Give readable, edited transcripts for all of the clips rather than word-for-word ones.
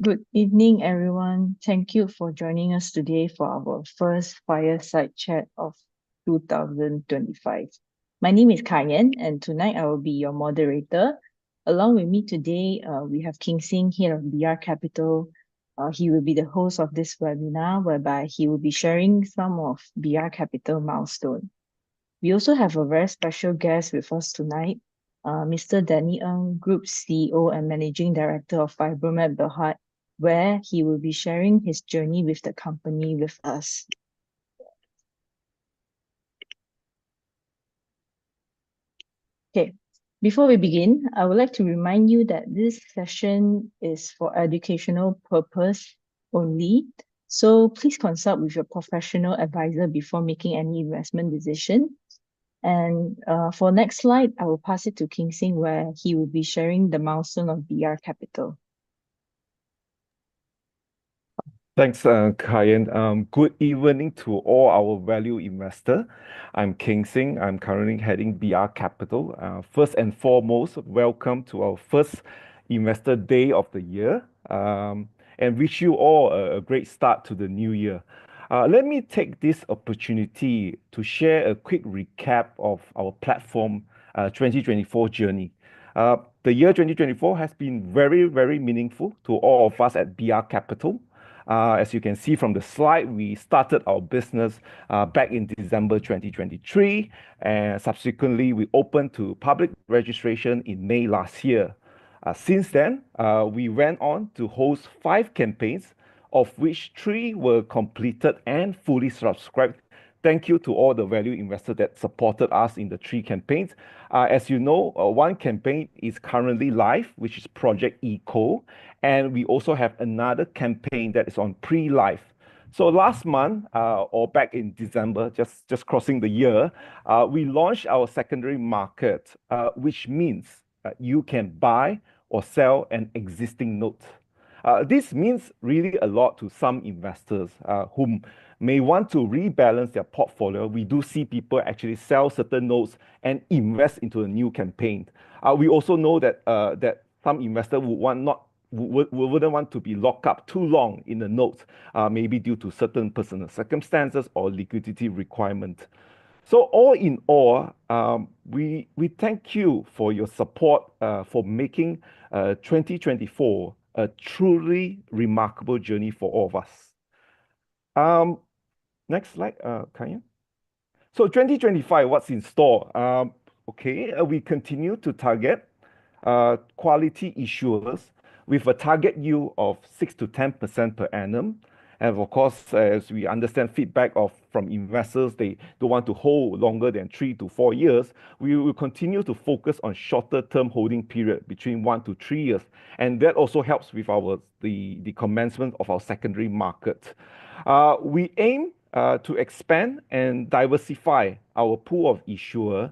Good evening, everyone. Thank you for joining us today for our first Fireside chat of 2025. My name is Kayan, and tonight I will be your moderator. Along with me today, we have King Sing, Head of BR Capital. He will be the host of this webinar, whereby he will be sharing some of BR Capital milestone. We also have a very special guest with us tonight, Mr. Danny Ng, Group CEO and Managing Director of Fibromat Berhad, where he will be sharing his journey with the company with us. Okay, before we begin, I would like to remind you that this session is for educational purpose only. So please consult with your professional advisor before making any investment decision. And for next slide, I will pass it to King Sing, where he will be sharing the milestone of BR Capital. Thanks, Kayan. Good evening to all our value investor. I'm King Sing. I'm currently heading BR Capital. First and foremost, welcome to our first investor day of the year, and wish you all a great start to the new year. Let me take this opportunity to share a quick recap of our platform 2024 journey. The year 2024 has been very, very meaningful to all of us at BR Capital. As you can see from the slide, we started our business back in December 2023, and subsequently we opened to public registration in May last year. Since then, we went on to host 5 campaigns, of which 3 were completed and fully subscribed. Thank you to all the value investors that supported us in the 3 campaigns. As you know, one campaign is currently live, which is Project Eco, and we also have another campaign that is on pre-live. So last month, or back in December, just crossing the year, we launched our secondary market, which means you can buy or sell an existing note. This means really a lot to some investors whom may want to rebalance their portfolio. We do see people actually sell certain notes and invest into a new campaign. We also know that some investors wouldn't want to be locked up too long in the notes, maybe due to certain personal circumstances or liquidity requirement. So all in all, we thank you for your support for making 2024 a truly remarkable journey for all of us. Next slide, Kanya. So 2025, what's in store? We continue to target quality issuers with a target yield of 6 to 10% per annum. And of course, as we understand feedback from investors, they don't want to hold longer than 3 to 4 years. We will continue to focus on shorter term holding period between 1 to 3 years. And that also helps with the commencement of our secondary market. We aim to expand and diversify our pool of issuer,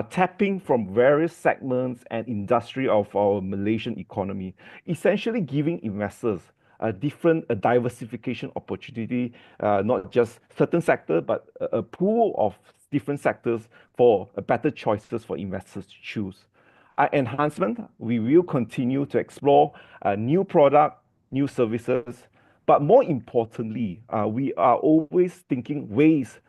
tapping from various segments and industry of our Malaysian economy, essentially giving investors a different diversification opportunity, not just certain sector, but a pool of different sectors for better choices for investors to choose. Enhancement, we will continue to explore new product, new services, but more importantly, we are always thinking ways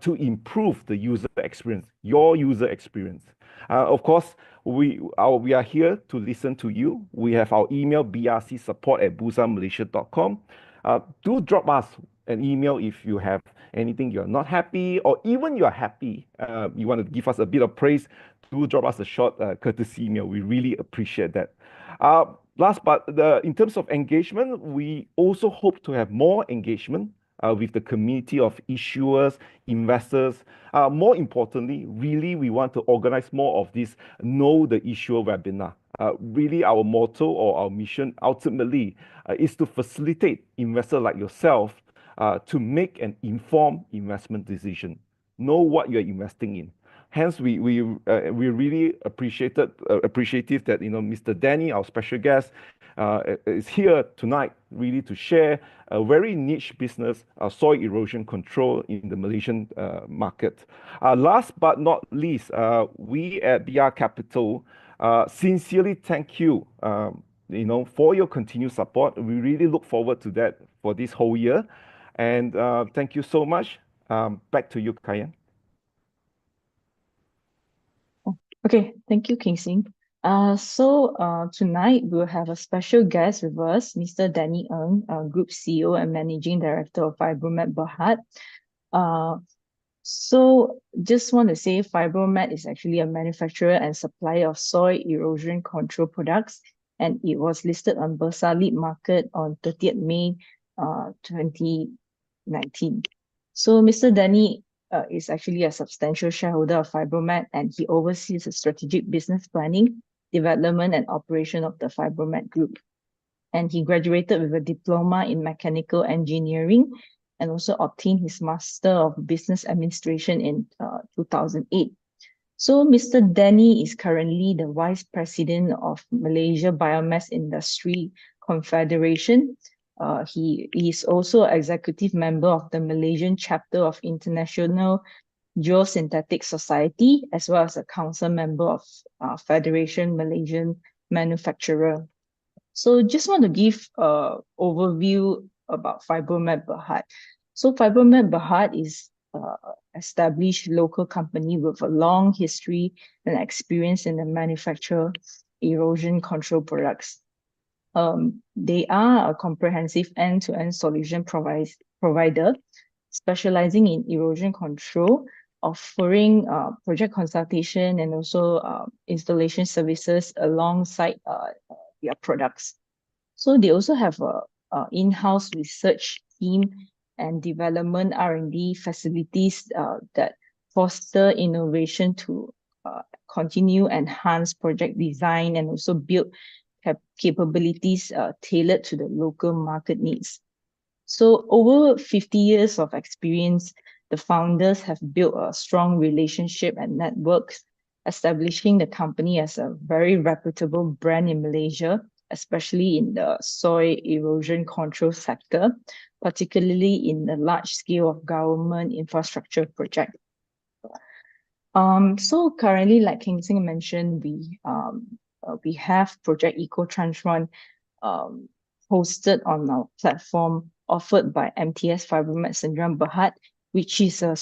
to improve the user experience, your user experience. Of course, we are here to listen to you. We have our email, brcsupport@bursamalaysia.com. Do drop us an email if you have anything you're not happy, or even you're happy, you want to give us a bit of praise. Do drop us a short courtesy email. We really appreciate that. Last, but in terms of engagement, we also hope to have more engagement with the community of issuers, investors. More importantly, really, we want to organize more of this Know the Issuer webinar. Really, our motto or our mission ultimately is to facilitate investors like yourself to make an informed investment decision. Know what you're investing in. Hence, we really appreciative that Mr. Danny, our special guest, is here tonight really to share a very niche business, soil erosion control in the Malaysian market. Last but not least, we at BR Capital sincerely thank you for your continued support. We really look forward to that for this whole year. And thank you so much. Back to you, Kayan. Okay, thank you, King Sing. Tonight we'll have a special guest with us, Mr. Danny Ng, Group CEO and Managing Director of Fibromat Berhad. Just want to say Fibromat is actually a manufacturer and supplier of soil erosion control products, and it was listed on Bursa Lead Market on 30th May 2019. So Mr. Danny is actually a substantial shareholder of Fibromat, and he oversees the strategic business planning, development, and operation of the Fibromat Group. And he graduated with a diploma in mechanical engineering and also obtained his Master of Business Administration in 2008. So Mr. Danny is currently the Vice President of Malaysia Biomass Industry Confederation. He is also executive member of the Malaysian chapter of International Geosynthetic Society, as well as a council member of Federation Malaysian Manufacturer. So just want to give an overview about Fibromat Berhad. So Fibromat Berhad is established local company with a long history and experience in the manufacture erosion control products. They are a comprehensive end-to-end solution provider specializing in erosion control, offering project consultation and also installation services alongside their products. So they also have a in-house research team and development R&D facilities that foster innovation to continue enhance project design and also build capabilities tailored to the local market needs. So over 50 years of experience, the founders have built a strong relationship and networks, establishing the company as a very reputable brand in Malaysia, especially in the soil erosion control sector, particularly in the large scale of government infrastructure project. So currently, like King Sing mentioned, we have Project Eco Tranche 1 hosted on our platform offered by MTS Fibromat Sdn Bhd, which is a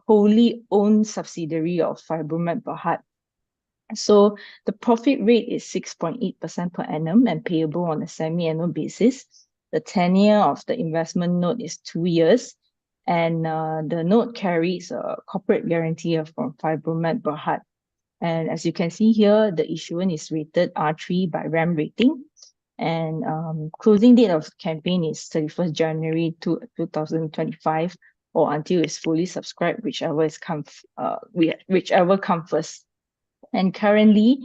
wholly owned subsidiary of Fibromat Berhad. So the profit rate is 6.8% per annum and payable on a semi-annual basis. The tenure of the investment note is 2 years, and the note carries a corporate guarantee from Fibromat Berhad. And as you can see here, the issuance is rated R3 by RAM rating. And closing date of the campaign is 31st January 2025, or until it's fully subscribed, whichever comes first. And currently,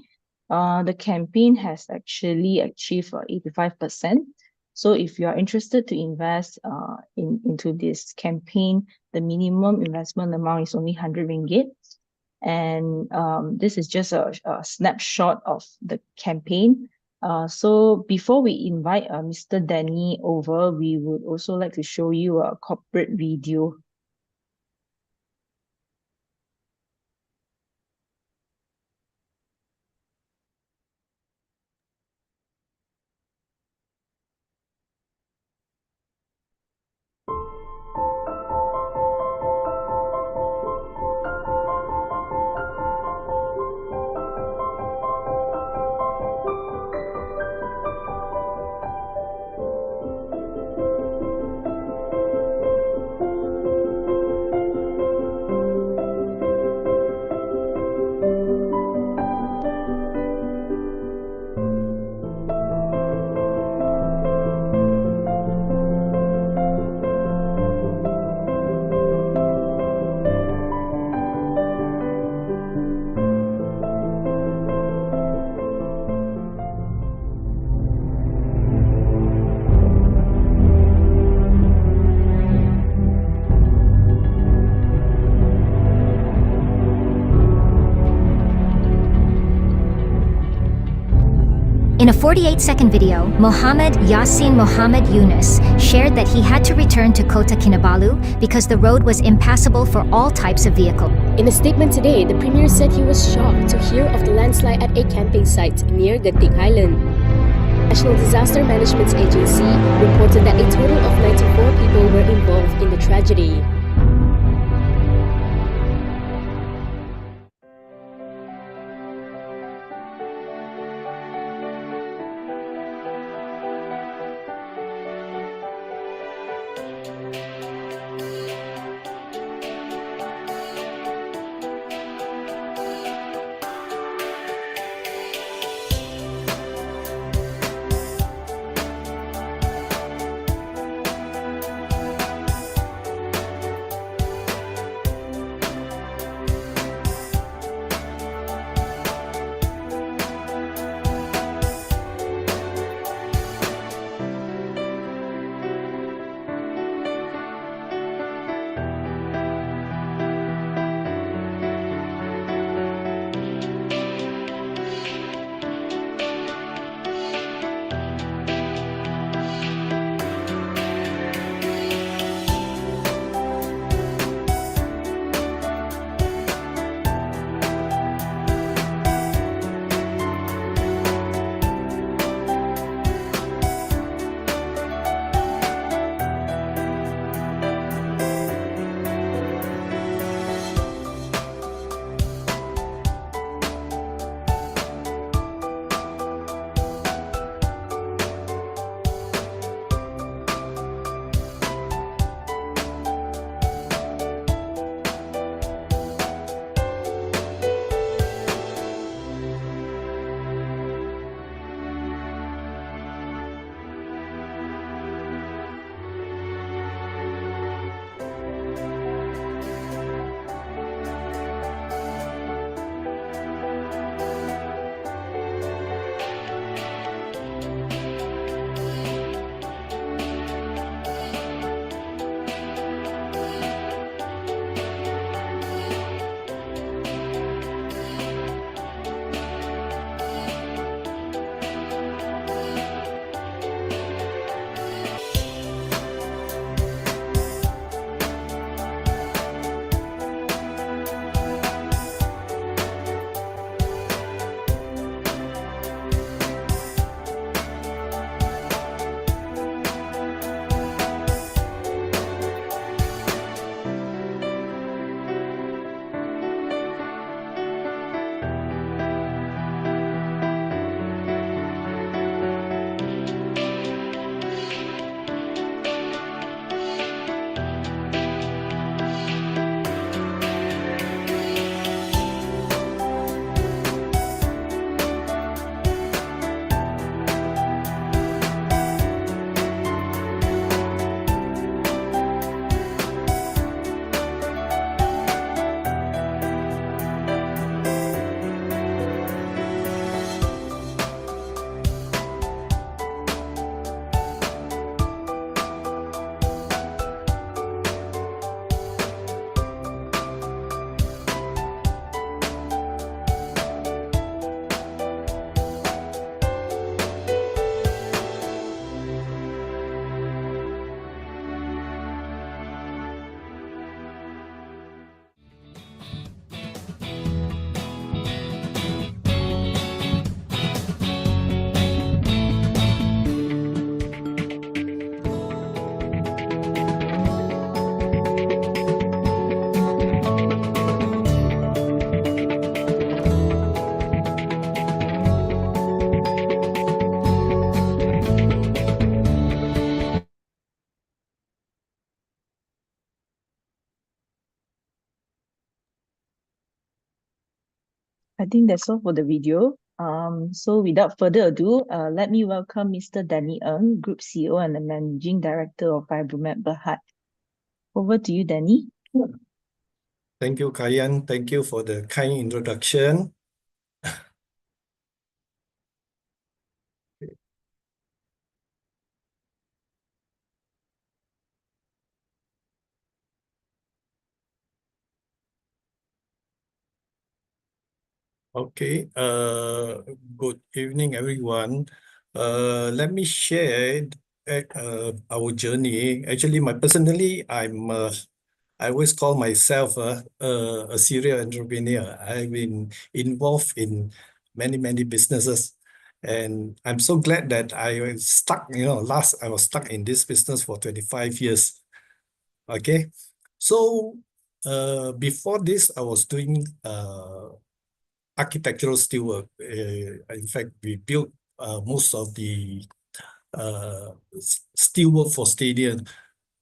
the campaign has actually achieved 85%. So if you are interested to invest into this campaign, the minimum investment amount is only 100 ringgit. And this is just a snapshot of the campaign. So before we invite Mr. Danny over, we would also like to show you a corporate video. In a 48-second video, Mohammed Yassin Mohammed Yunus shared that he had to return to Kota Kinabalu because the road was impassable for all types of vehicle. In a statement today, the Premier said he was shocked to hear of the landslide at a camping site near Genting Highland. National Disaster Management Agency reported that a total of 94 people were involved in the tragedy. I think that's all for the video. So without further ado, let me welcome Mr. Danny Ng, Group CEO and the Managing Director of Fibromat Berhad. Over to you, Danny. Thank you, Kayan. Thank you for the kind introduction. Okay, good evening, everyone. Let me share our journey. Actually, personally, I always call myself a serial entrepreneur. I've been involved in many businesses, And I'm so glad that I was stuck, I was stuck in this business for 25 years. Okay. So before this, I was doing architectural steelwork. In fact, we built most of the steelwork for stadium.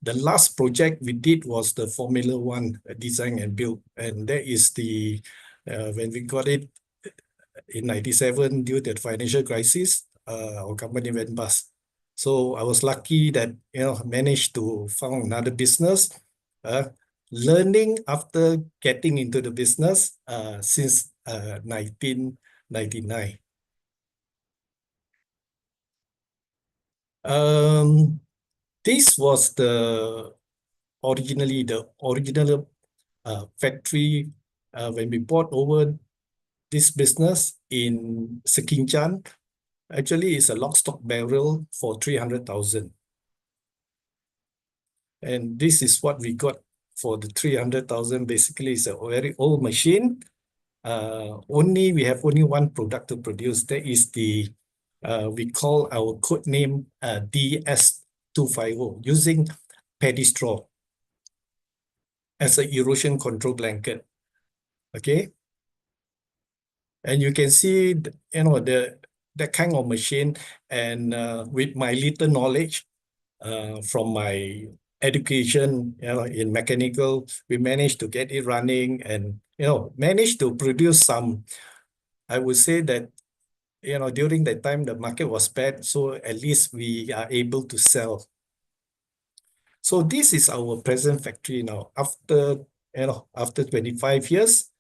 The last project we did was the Formula One design and build, and that is the when we got it in '97 due to the financial crisis, our company went bust. So I was lucky that managed to found another business. Learning after getting into the business since 1999. This was the original factory when we bought over this business in Sekinchan. Actually, it's a lock, stock, barrel for 300,000. And this is what we got for the 300,000. Basically, it's a very old machine. We have only one product to produce. That is the we call our code name DS250, using paddy straw as an erosion control blanket. Okay, and you can see that kind of machine, and with my little knowledge from my education, in mechanical, we managed to get it running, and managed to produce some. I would say that during that time the market was bad, so at least we are able to sell. So this is our present factory now. After 25 years,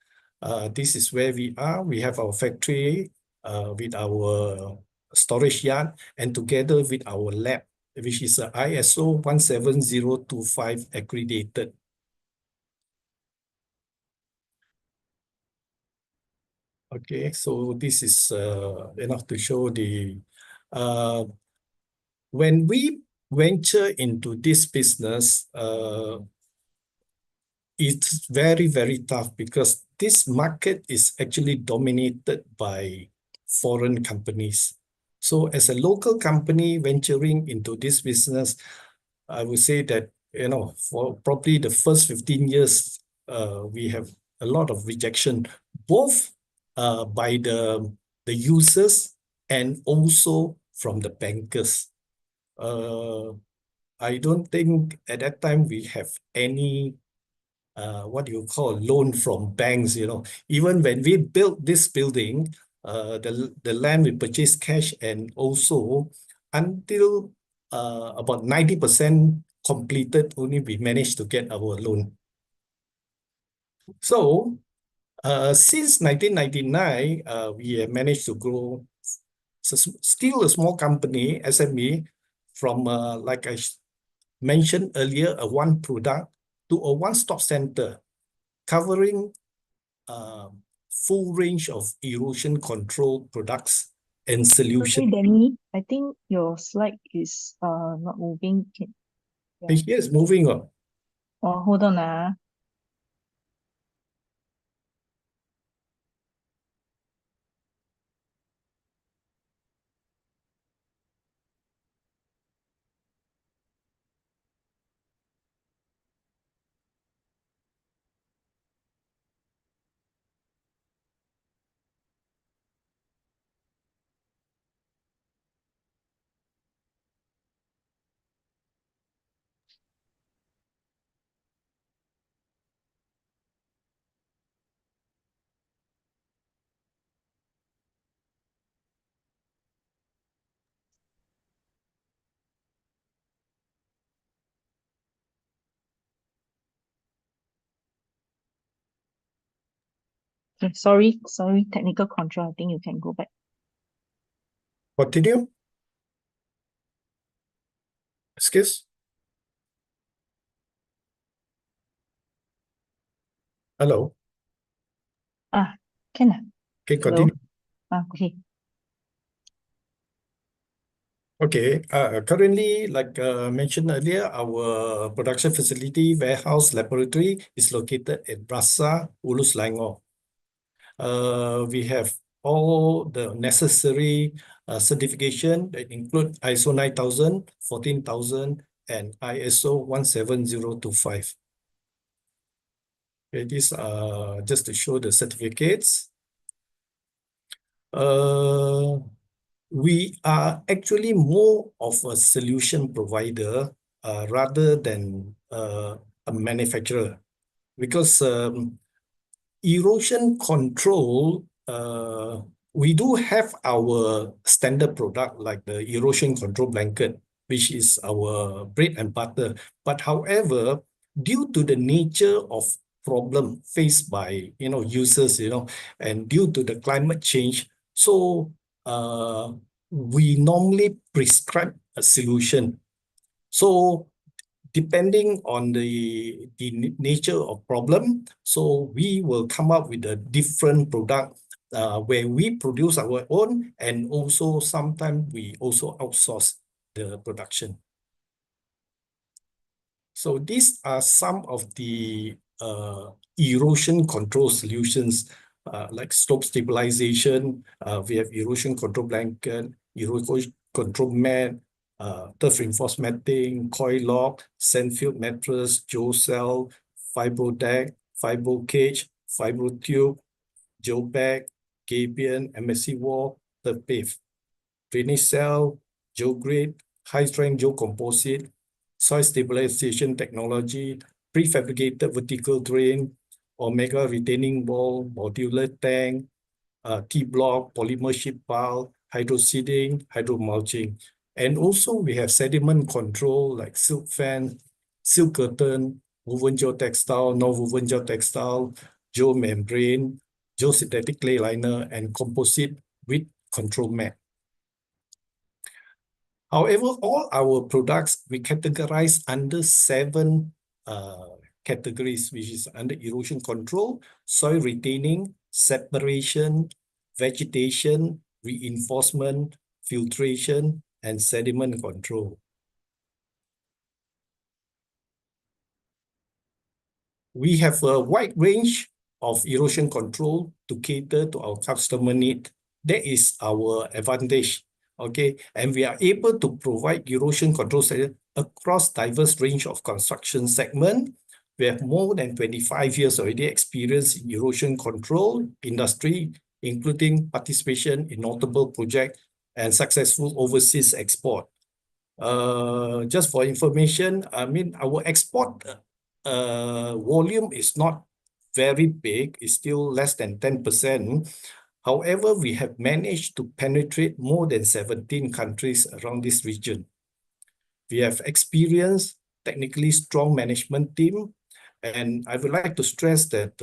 this is where we are. We have our factory with our storage yard, and together with our lab, which is a ISO 17025 accredited. Okay, so this is enough to show the when we venture into this business, it's very, very tough because this market is actually dominated by foreign companies. So as a local company venturing into this business, I would say that, for probably the first 15 years, we have a lot of rejection, both by the users and also from the bankers. I don't think at that time we have any what you call loan from banks. Even when we built this building, the land we purchased cash, and also until about 90% completed, only we managed to get our loan. So since 1999, we have managed to grow. Still a small company, SME, from like I mentioned earlier, a one product to a one-stop center covering full range of erosion control products and solutions. Okay, Danny, I think your slide is not moving. Yes, moving on. Oh, hold on. Okay, sorry, technical control. I think you can go back. Continue. Excuse. Hello. Can I? Okay, continue. Okay. Okay, currently, like mentioned earlier, our production facility, warehouse, laboratory is located at Bursa, Ulu Selangor. We have all the necessary certification that include ISO 9000, 14000, and ISO 17025. Okay, these are just to show the certificates. We are actually more of a solution provider rather than a manufacturer, because erosion control, we do have our standard product like the erosion control blanket, which is our bread and butter. But however, due to the nature of problem faced by users, and due to the climate change, so we normally prescribe a solution. So depending on the nature of problem, so we will come up with a different product where we produce our own, and also sometimes we also outsource the production. So these are some of the erosion control solutions, like slope stabilization. We have erosion control blanket, erosion control mat, turf reinforced matting, coil lock, sand-filled mattress, geocell, fibro deck, fibro cage, fibro tube, geobag, gabion, MSC wall, turf pave, drainage cell, geograde, high-strength geocomposite, soil stabilization technology, prefabricated vertical drain, omega retaining wall, modular tank, T-block, polymer sheet pile, hydroseeding, hydromulching. And also we have sediment control like silk fan, silk curtain, woven geotextile, non-woven geotextile, geomembrane, geosynthetic clay liner, and composite with control mat. However, all our products we categorize under 7 categories, which is under erosion control, soil retaining, separation, vegetation, reinforcement, filtration, and sediment control. We have a wide range of erosion control to cater to our customer need. That is our advantage. Okay, and we are able to provide erosion control across diverse range of construction segment. We have more than 25 years already experience in erosion control industry, including participation in notable projects and successful overseas export. Just for information, I mean, our export volume is not very big, it's still less than 10%. However, we have managed to penetrate more than 17 countries around this region. We have experienced technically strong management team, and I would like to stress that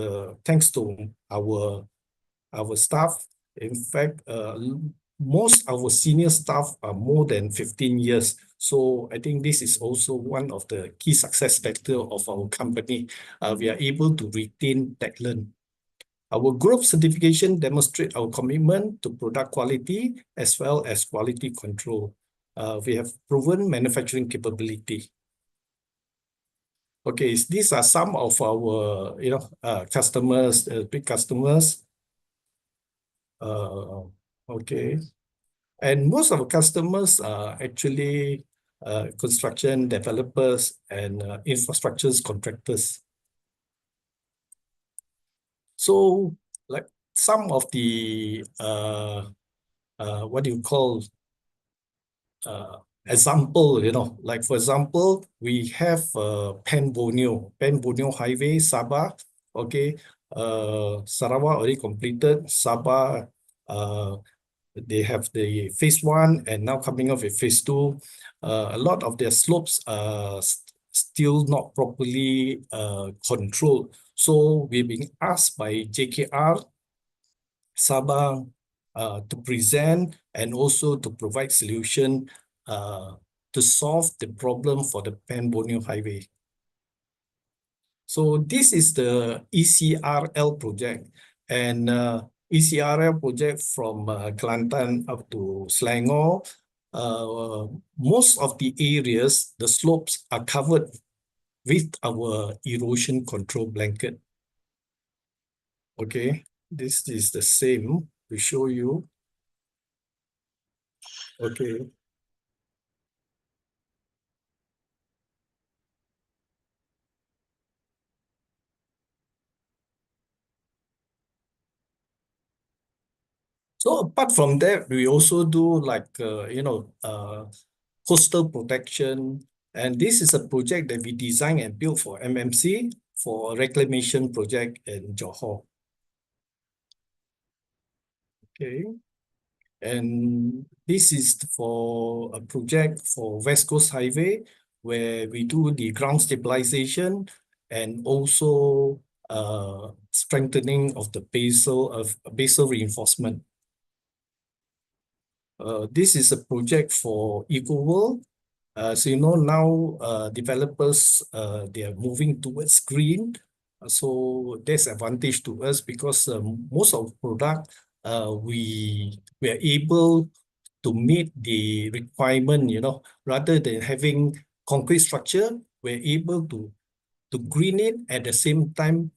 thanks to our staff, in fact, most of our senior staff are more than 15 years. So I think this is also one of the key success factors of our company. We are able to retain talent. Our group certification demonstrates our commitment to product quality as well as quality control. We have proven manufacturing capability. Okay, these are some of our customers, big customers. Okay, and most of our customers are actually construction developers and infrastructure contractors. So, like some of the what do you call example, like for example, we have Pen Borneo Highway, Sabah. Okay, Sarawak already completed. Sabah, they have the phase 1 and now coming up with phase 2. A lot of their slopes are still not properly controlled. So we've been asked by JKR Sabah to present and also to provide solution to solve the problem for the Pen Borneo Highway. So this is the ECRL project, and ECRL project from Kelantan up to Selangor. Most of the areas, the slopes are covered with our erosion control blanket. Okay, this is the same to show you. Okay. So apart from that, we also do like, coastal protection. And this is a project that we designed and built for MMC for a reclamation project in Johor. Okay. And this is for a project for West Coast Highway, where we do the ground stabilization and also strengthening of the basal reinforcement. This is a project for EcoWorld. So you know now developers they are moving towards green. So there's advantage to us because most of product we are able to meet the requirement, rather than having concrete structure, we're able to green it at the same time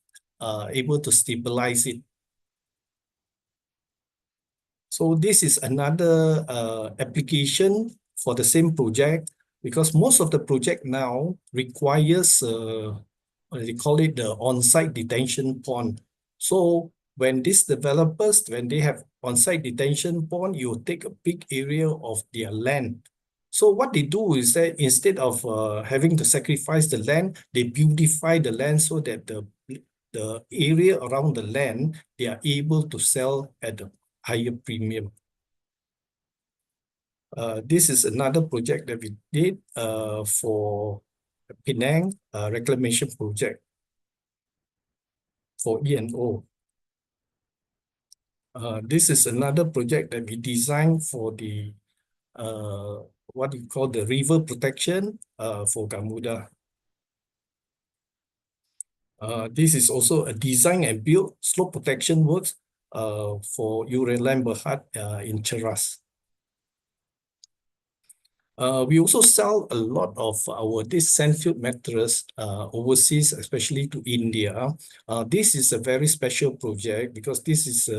able to stabilize it. So this is another application for the same project, because most of the project now requires they call it the on-site detention pond. So when these developers, when they have on-site detention pond, you take a big area of their land. So what they do is that instead of having to sacrifice the land, they beautify the land so that the area around the land, they are able to sell at a higher premium. This is another project that we did for Penang reclamation project for E&O. This is another project that we designed for the what you call the river protection for Gamuda. This is also a design and build slope protection works for Sdn Bhd in Cheras. We also sell a lot of this sandfield mattress overseas, especially to India. This is a very special project because this is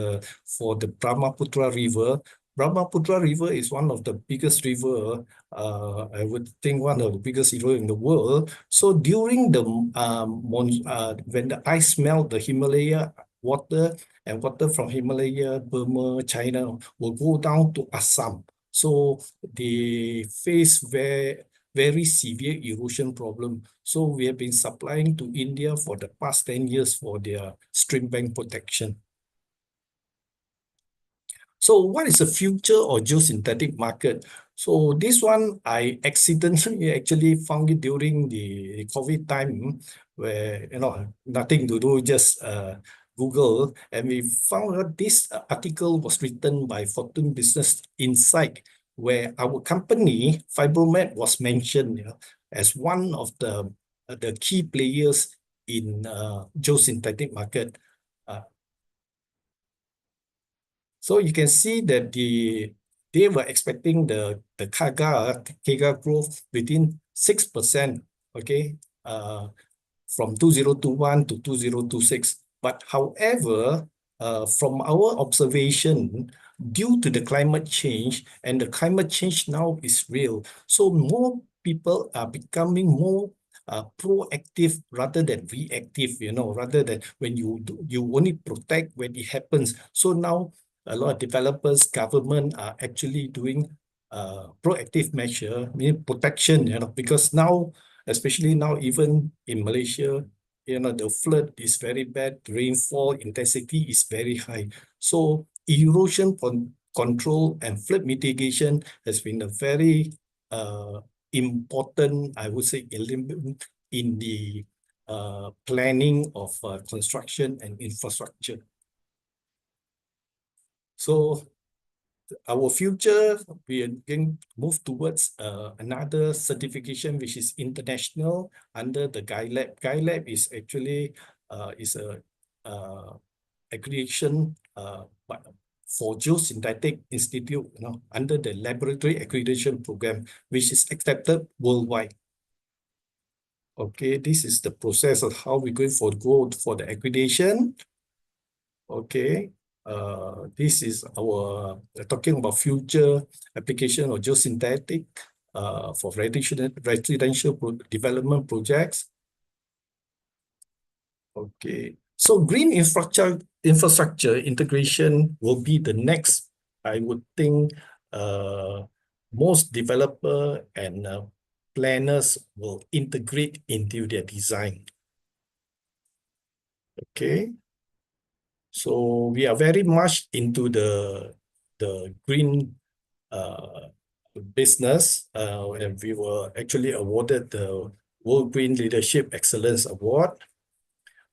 for the Brahmaputra River. Brahmaputra River is one of the biggest river, I would think one of the biggest river in the world. So during the when the ice melt, the Himalaya water and water from Himalaya, Burma, China will go down to Assam. So they face very severe erosion problem. So we have been supplying to India for the past 10 years for their stream bank protection. So what is the future of geosynthetic market? So this one, I accidentally actually found it during the COVID time where, nothing to do, just Google, and we found out this article was written by Fortune Business Insight, where our company, Fibromat, was mentioned as one of the key players in geosynthetic market. So you can see that they were expecting the CAGR growth within 6%, okay, from 2021 to 2026. But however, from our observation, due to the climate change, and the climate change now is real, so more people are becoming more proactive rather than reactive, rather than when you only protect when it happens. So now a lot of developers, government are actually doing proactive measure, meaning protection, because now, especially now, even in Malaysia, the flood is very bad, rainfall intensity is very high. So erosion control and flood mitigation has been a very important, I would say, element in the planning of construction and infrastructure. So our future, we are going to move towards another certification, which is international under the GuideLab. GuideLab is actually is a accreditation for Geosynthetic Institute, under the laboratory accreditation program, which is accepted worldwide. Okay, this is the process of how we're going for the accreditation. Okay. This is our talking about future application of geosynthetic for residential development projects. Okay, so green infrastructure integration will be the next, I would think, most developer and planners will integrate into their design. Okay, so we are very much into the green business, and we were actually awarded the World Green Leadership Excellence Award.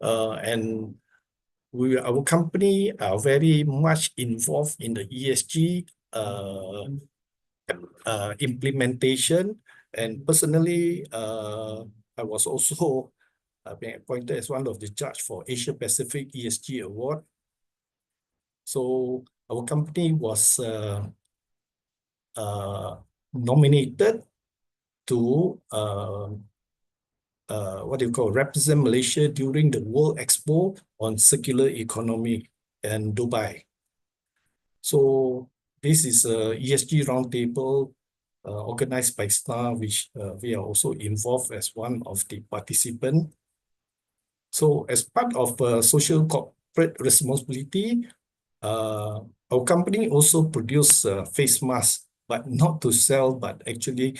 And our company are very much involved in the ESG implementation. And personally, I was also being appointed as one of the judge for Asia Pacific ESG Award. So our company was nominated to represent Malaysia during the World Expo on Circular Economy in Dubai. So this is a ESG roundtable organized by STAR, which we are also involved as one of the participants. So as part of social corporate responsibility, our company also produce face masks, but not to sell, but actually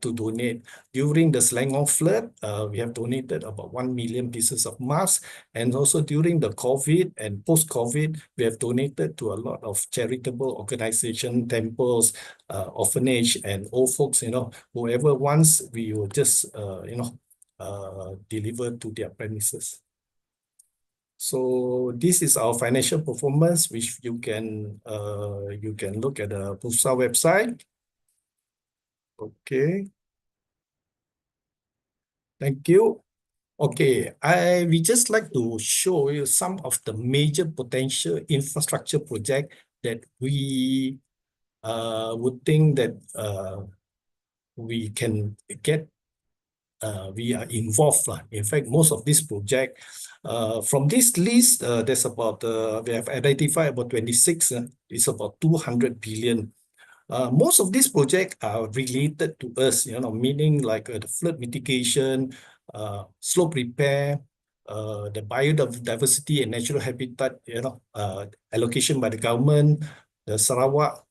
to donate. During the Selangor flood, we have donated about 1 million pieces of masks. And also during the COVID and post-COVID, we have donated to a lot of charitable organizations, temples, orphanage, and old folks, whoever wants, we will just, deliver to their premises. So this is our financial performance, which you can look at the Bursa website. Okay. Thank you. Okay, we just like to show you some of the major potential infrastructure project that we would think that we can get. We are involved. In fact, most of this project, from this list, there's about, we have identified about 26, it's about 200 billion. Most of these projects are related to us, meaning like the flood mitigation, slope repair, the biodiversity and natural habitat, allocation by the government, the Sarawak,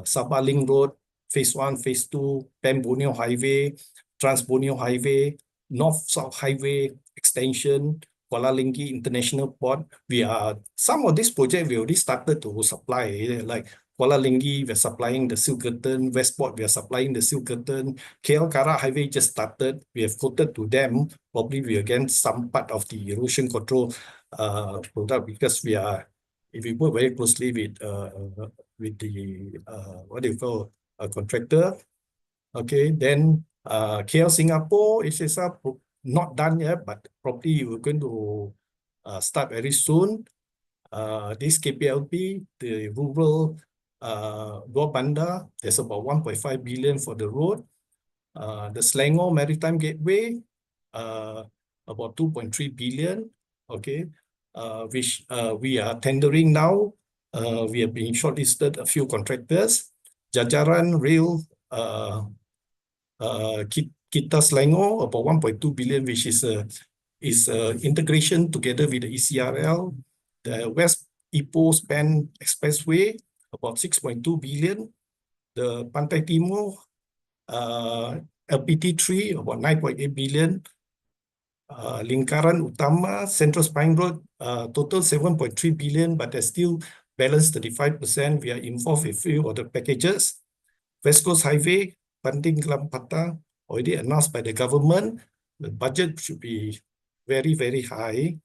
Sabah Link Road, Phase 1, Phase 2, Borneo Highway, Trans-Borneo Highway, North-South Highway Extension, Kuala Lumpur International Port. Some of these projects we already started to supply, like Kuala Lumpur, we're supplying the seal curtain. Westport, we are supplying the seal curtain. KL Kara Highway just started. We have quoted to them. Probably we again some part of the erosion control product, because if we work very closely with the contractor. Okay, then KL Singapore is not done yet, but probably we're going to start very soon. This KPLP, the rural Gua Bandar, there's about 1.5 billion for the road. The Selangor Maritime Gateway, about 2.3 billion, okay, which we are tendering now. We have been shortlisted a few contractors. Jajaran Rail, Kita Selangor, about 1.2 billion, which is integration together with the ECRL. The West Ipoh Span Expressway, about 6.2 billion. The Pantai Timur, LPT3, about 9.8 billion. Lingkaran Utama, Central Spine Road, total 7.3 billion, but there's still balance 35%. We are involved with a few of the packages. West Coast Highway, Panting Kelang Patang, already announced by the government. The budget should be very, very high.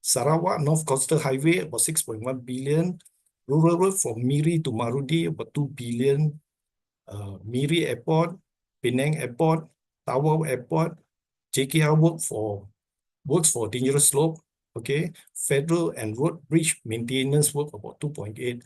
Sarawak North Coastal Highway, about 6.1 billion. Rural road from Miri to Marudi, about 2 billion. Miri Airport, Penang Airport, Tawau Airport, JKR works for dangerous slope. Okay, federal and road bridge maintenance work, about 2.8.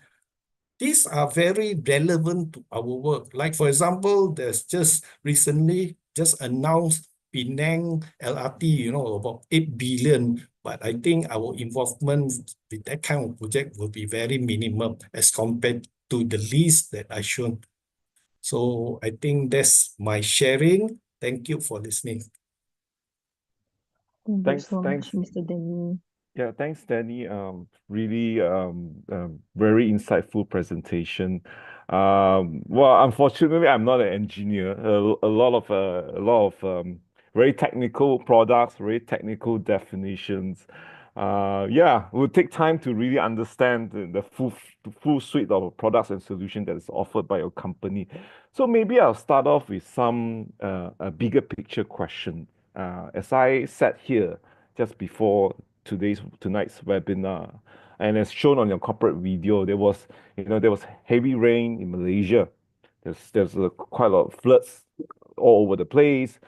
These are very relevant to our work. Like, for example, there's just recently announced Penang LRT, about 8 billion, But I think our involvement with that kind of project will be very minimum as compared to the list that I shown. So I think that's my sharing. Thank you for listening. Thank you Thanks, so much, thanks. Mr. Danny. Yeah, thanks, Danny. Really, very insightful presentation. Well, unfortunately, I'm not an engineer. A lot of very technical products, very technical definitions. Yeah, it will take time to really understand the full suite of products and solutions that is offered by your company. So maybe I'll start off with some a bigger picture question. As I sat here just before tonight's webinar, and as shown on your corporate video, there was heavy rain in Malaysia. There's quite a lot of floods all over the place.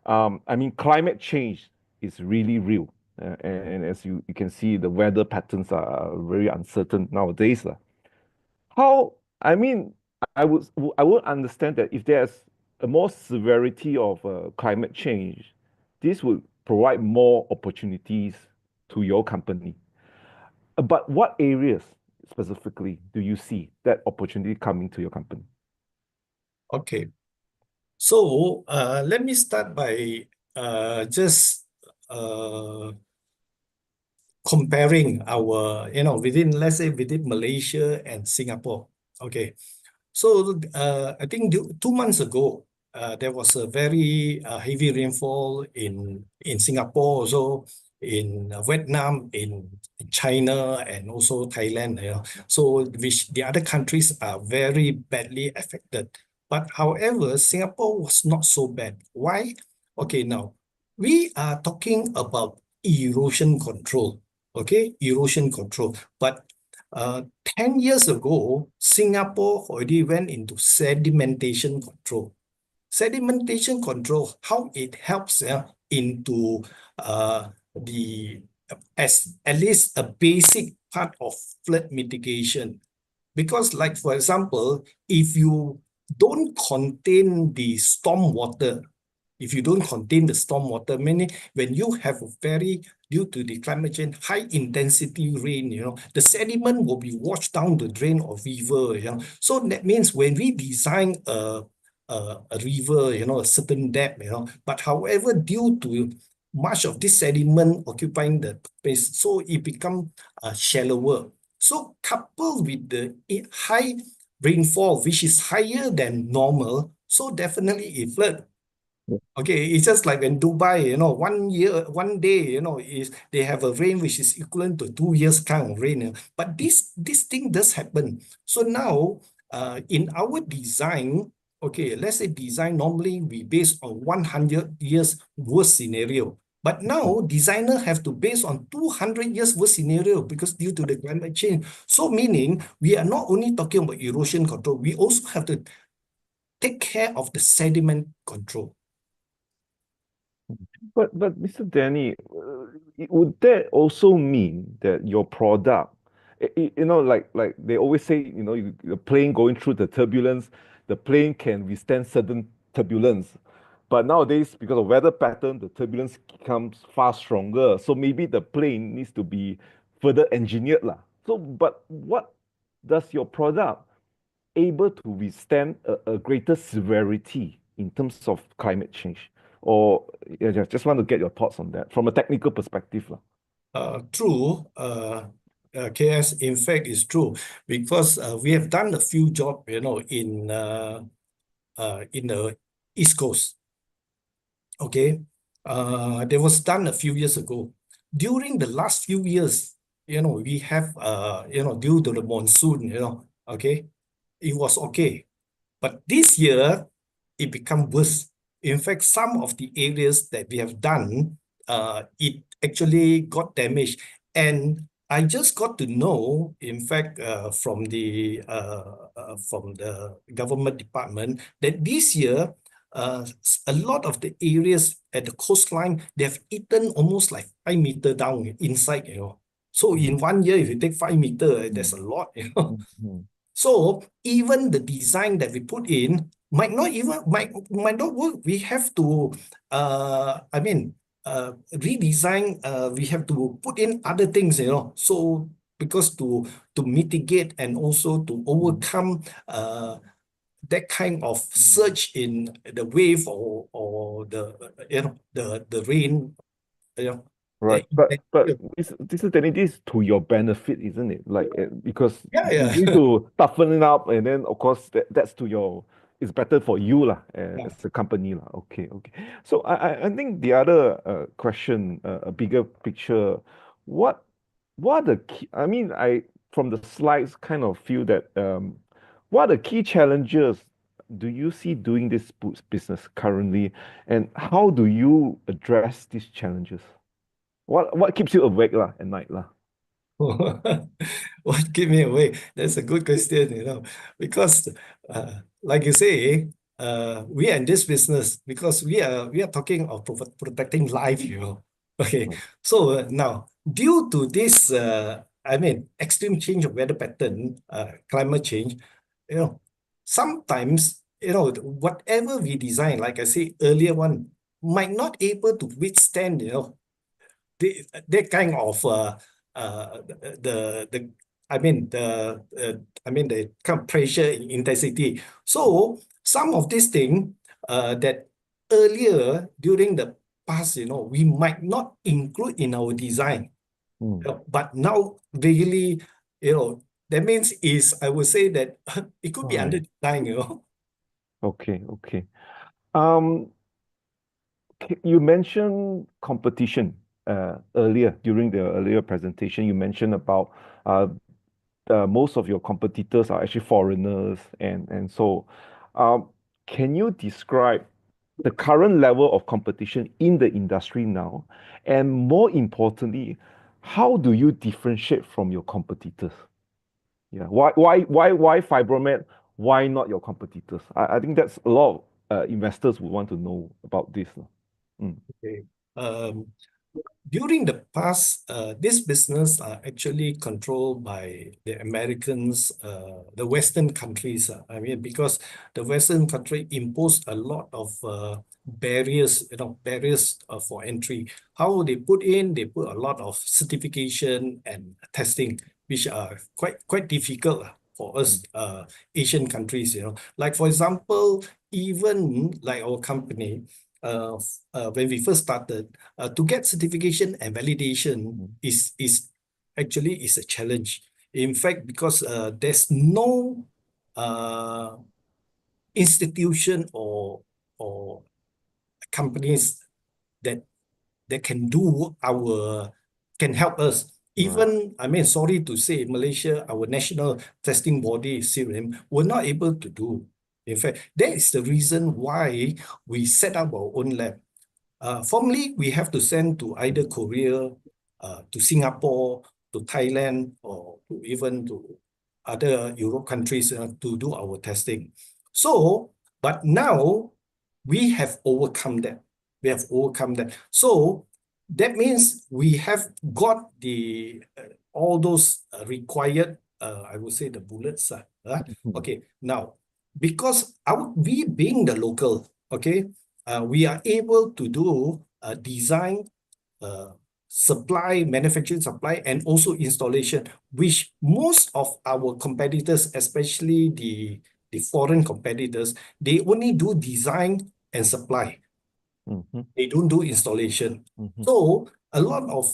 I mean, climate change is really real, and as you can see, the weather patterns are very uncertain nowadays. How, I mean, I would understand that if there's a more severity of climate change, this would provide more opportunities to your company. But what areas specifically do you see that opportunity coming to your company? Okay. So let me start by just comparing our, let's say within Malaysia and Singapore. Okay. So I think 2 months ago, there was a very heavy rainfall in Singapore, also in Vietnam, in China, and also Thailand. So which the other countries are very badly affected. But however, Singapore was not so bad. Why? Okay, now we are talking about erosion control. Okay, erosion control. But 10 years ago, Singapore already went into sedimentation control. Sedimentation control, how it helps into as at least a basic part of flood mitigation. Because, like for example, if you don't contain the stormwater, meaning when you have due to the climate change, high intensity rain, the sediment will be washed down the drain or river. So that means when we design a river, a certain depth, but however, due to much of this sediment occupying the space, so it becomes shallower. So coupled with the high rainfall, which is higher than normal, so definitely it flood. Okay, it's just like in Dubai, 1 day, they have a rain which is equivalent to 2 years kind of rain. But this thing does happen. So now, in our design, okay, let's say design normally we base on 100 years worst scenario. But now designer have to base on 200 years worst scenario because due to the climate change. So meaning we are not only talking about erosion control, we also have to take care of the sediment control. But Mr. Danny, would that also mean that your product, like they always say, the plane going through the turbulence, the plane can withstand certain turbulence. But nowadays, because of weather pattern, the turbulence becomes far stronger. So maybe the plane needs to be further engineered lah. So, but what does your product able to withstand a greater severity in terms of climate change? Or just want to get your thoughts on that from a technical perspective. True. KS, in fact, is true because we have done a few jobs, in the East Coast. Okay, there was done a few years ago. During the last few years, we have, due to the monsoon, okay, it was okay. But this year, it become worse. In fact, some of the areas that we have done, it actually got damaged. And I just got to know, in fact, from the government department, that this year, a lot of the areas at the coastline, they have eaten almost like 5 meters down inside, So in 1 year, if you take 5 meters, that's a lot, So even the design that we put in might not work. We have to, redesign, we have to put in other things, so because to mitigate and also to overcome that kind of surge in the wave or the the rain, Right, the but intensity. this is technically this to your benefit, isn't it? Like because Yeah, you yeah. need to toughen it up, and then of course that's to your it's better for you lah, Yeah. as a company lah. Okay, okay. So I think the other question, a bigger picture, what what are the key? I mean, I from the slides kind of feel that what are the key challenges do you see doing this business currently, and how do you address these challenges? What keeps you awake lah at night lah? What keep me awake? That's a good question, because like you say, we are in this business because we are talking of protecting life, Okay, Right. so now due to this, extreme change of weather pattern, climate change, sometimes whatever we design, like I say earlier, one might not able to withstand, that kind of the the kind of pressure intensity. So some of these things that earlier during the past, we might not include in our design, but now really, that means is I would say that it could be under Right. design. Okay, okay. Um, you mentioned competition earlier during the earlier presentation. You mentioned about most of your competitors are actually foreigners, and so um, can you describe the current level of competition in the industry now, and more importantly, how do you differentiate from your competitors? Yeah, why Fibromat? Why not your competitors? I think that's a lot of investors would want to know about this. Mm, Okay. Um, During the past, this business are actually controlled by the Americans, the Western countries. Because the Western country imposed a lot of barriers for entry. How they put a lot of certification and testing, which are quite difficult for us mm, Asian countries. Like for example, even like our company, when we first started, to get certification and validation mm, is actually is a challenge. In fact, because there's no uh, institution or companies that can help us. right. Even, sorry to say, Malaysia, our national testing body, CRIM, were not able to do. In fact, that is the reason why we set up our own lab. Formerly, we have to send to either Korea, to Singapore, to Thailand, or to even to other Europe countries to do our testing. So, but now we have overcome that. We have overcome that. So that means we have got the all those required, I would say the bullets. Mhm, Okay, now because we being the local, okay, we are able to do design, uh, supply, manufacturing supply, and also installation, which most of our competitors, especially the foreign competitors, they only do design and supply. mhm, They don't do installation. mhm, So a lot of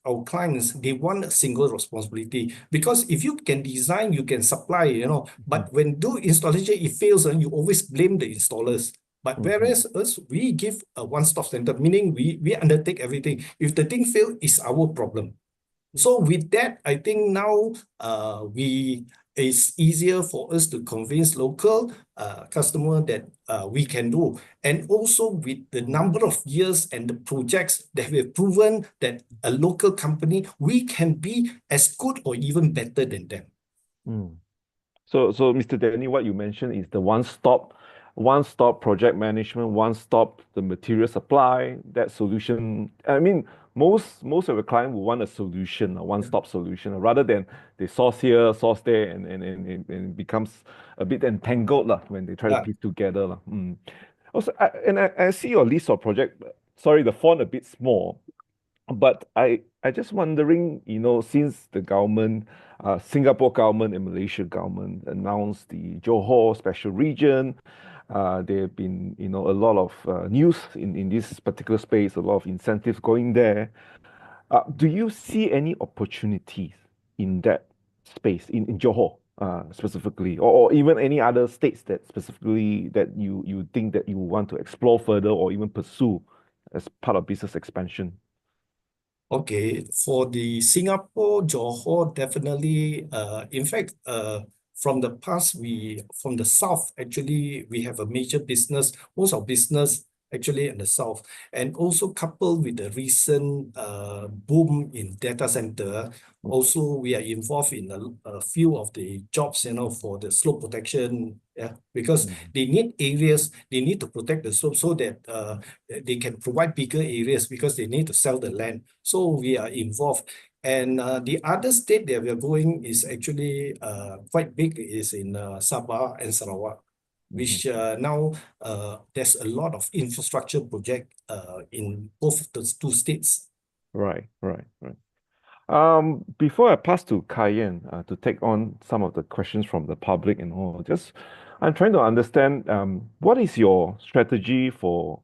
our clients, they want a single responsibility because if you can design, you can supply, mhm, but when do installation, it fails and you always blame the installers. But mhm, whereas us, we give a one-stop center, meaning we undertake everything. If the thing fails, it's our problem. So with that, I think now we it's easier for us to convince local customer that we can do. And also with the number of years and the projects that we have proven that a local company, we can be as good or even better than them. mm. So Mr. Danny, what you mentioned is the one-stop project management, one-stop the material supply, that solution. I mean, most of the client will want a solution, a one-stop solution, rather than they source here, source there, and it becomes a bit entangled lah when they try to Yeah. piece together lah. Also, I see your list of project. sorry, the font a bit small. But I just wondering, since the government, Singapore government and Malaysia government announced the Johor special region, there have been, a lot of news in this particular space, a lot of incentives going there. Do you see any opportunities in that space, in Johor, specifically, or even any other states that specifically that you think that you want to explore further or even pursue as part of business expansion? Okay, for the Singapore, Johor, definitely, in fact, from the past, from the south, actually, we have a major business, most of business actually in the south. And also coupled with the recent boom in data center, also we are involved in a few of the jobs, for the slope protection, because they need areas, they need to protect the slope so that they can provide bigger areas because they need to sell the land. So we are involved. And the other state that we are going is actually quite big, is in Sabah and Sarawak, which now there's a lot of infrastructure project in both the two states. Right. Before I pass to Kayan to take on some of the questions from the public and all, just I'm trying to understand what is your strategy for,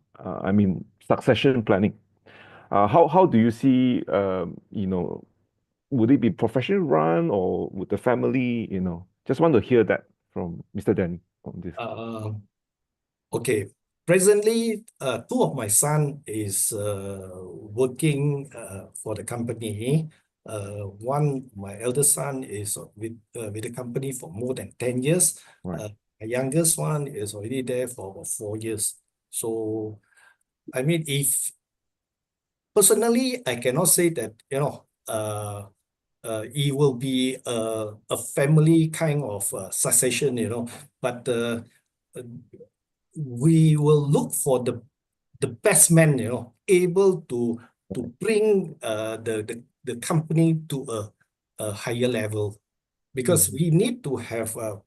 succession planning? How do you see, would it be professional run or would the family, just want to hear that from Mr. Danny on this. Okay. Presently, two of my son is working for the company. One, my eldest son is with the company for more than 10 years. Right. My youngest one is already there for about 4 years. So, I mean, if personally, I cannot say that, it will be a family kind of succession, but we will look for the best man, able to bring the company to a higher level, because we need to have a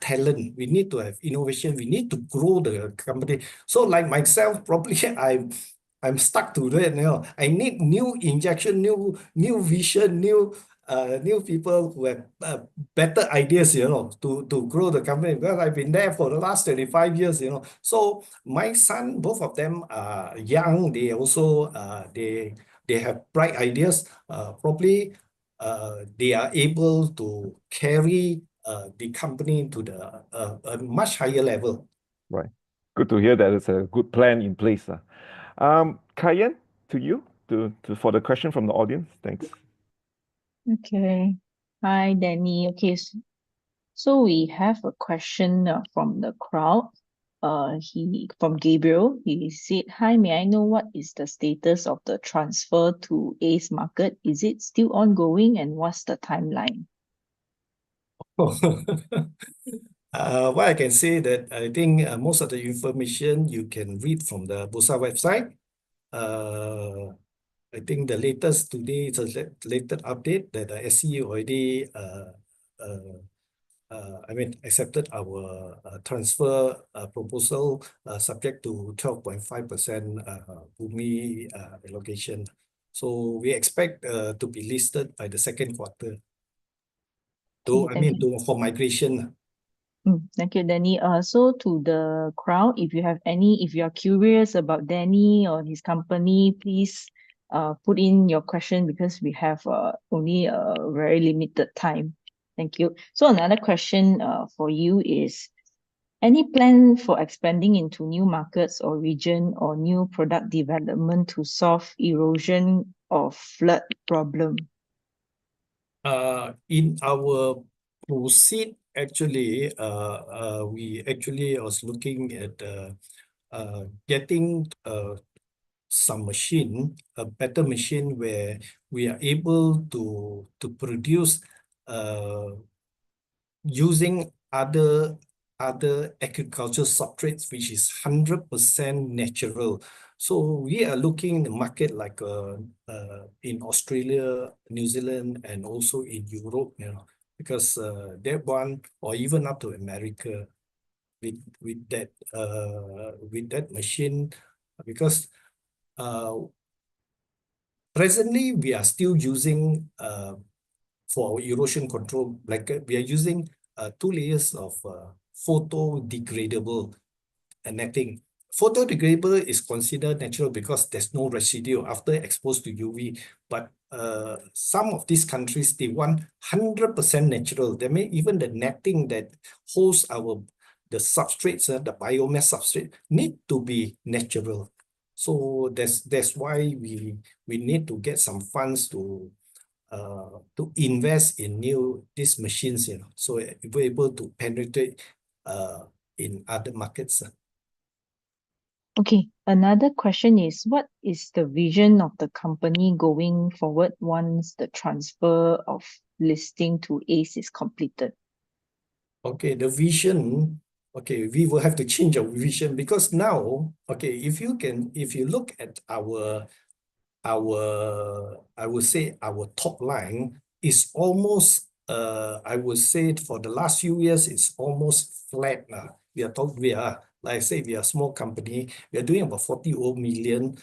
talent, we need to have innovation, we need to grow the company. So like myself, probably I'm stuck to that. I need new injection, new vision, new people who have better ideas, to grow the company, because I've been there for the last 25 years, So my son, both of them are young. They also they have bright ideas. Probably they are able to carry the company to a much higher level. Right. Good to hear that it's a good plan in place. Kayan, to you for the question from the audience. Thanks. Okay. Hi, Danny. Okay, so we have a question from the crowd. He from Gabriel. He said, "Hi, may I know what is the status of the transfer to ACE market? Is it still ongoing, and what's the timeline?" What I can say that I think most of the information you can read from the Bursa website. I think the latest today is the latest update that the SE already accepted our transfer proposal, subject to 12.5% Bumi allocation. So we expect to be listed by the second quarter. Thank you. For migration. Thank you, Danny. So to the crowd, if you are curious about Danny or his company, please put in your question, because we have only a very limited time. Thank you. So another question for you is, any plan for expanding into new markets or region, or new product development to solve erosion or flood problem? In our proceed, actually, we actually was looking at getting some machine, a better machine where we are able to produce using other agriculture substrates, which is 100% natural. So we are looking in the market like in Australia, New Zealand, and also in Europe, because that one, or even up to America, with that machine, because presently we are still using for our erosion control blanket, we are using 2 layers of photo-degradable netting. Photo-degradable is considered natural because there's no residue after exposed to UV. But some of these countries, they want 100% natural. They may even the netting that holds the substrates, the biomass substrate, need to be natural. So that's why we need to get some funds to invest in these machines, so we're able to penetrate in other markets. Okay, another question is, what is the vision of the company going forward once the transfer of listing to ACE is completed? Okay, the vision, okay, we will have to change our vision because now, okay, if you look at our I would say our top line is almost I would say for the last few years it's almost flat now. We are like I say, we are a small company. We are doing about 40 million.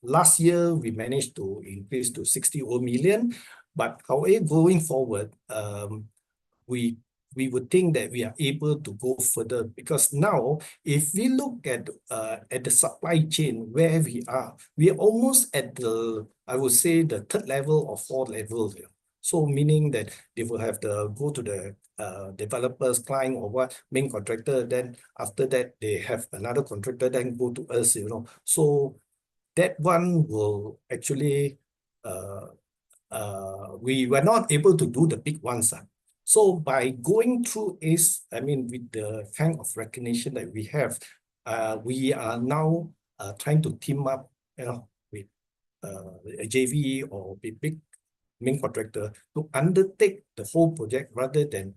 Last year we managed to increase to 60 million, but however going forward, we would think that we are able to go further because now if we look at the supply chain where we are almost at the, I would say, the third level or fourth level. So meaning that they will have to go to the developers, client or what, main contractor, then after that they have another contractor, then go to us, So that one will actually we were not able to do the big ones. So by going through ACE, I mean, with the kind of recognition that we have, we are now trying to team up, with a JV or with big main contractor to undertake the whole project rather than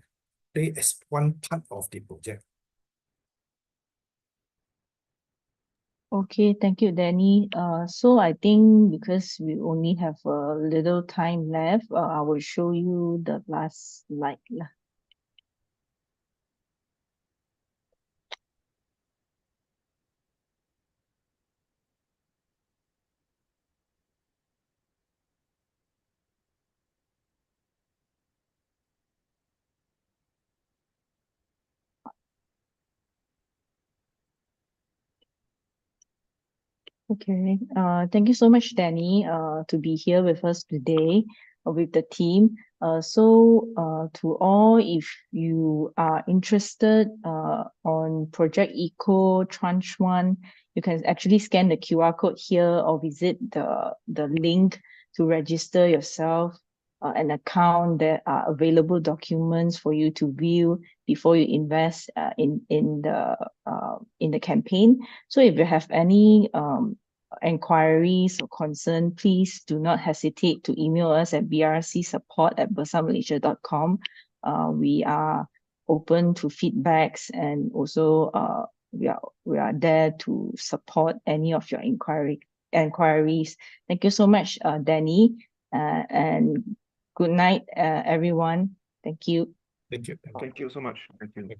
play as one part of the project. Okay, thank you, Danny. So I think because we only have a little time left, I will show you the last slide lah. Okay, thank you so much, Danny, to be here with us today with the team. To all, if you are interested on Project Eco Tranche 1, you can actually scan the QR code here or visit the link to register yourself an account. There are available documents for you to view before you invest in the campaign. So if you have any inquiries or concern, please do not hesitate to email us at brcsupport@bursamalaysia.com. We are open to feedbacks, and also we are there to support any of your inquiries. Thank you so much, Danny, and good night, everyone. Thank you. Thank you. Thank you so much. Thank you.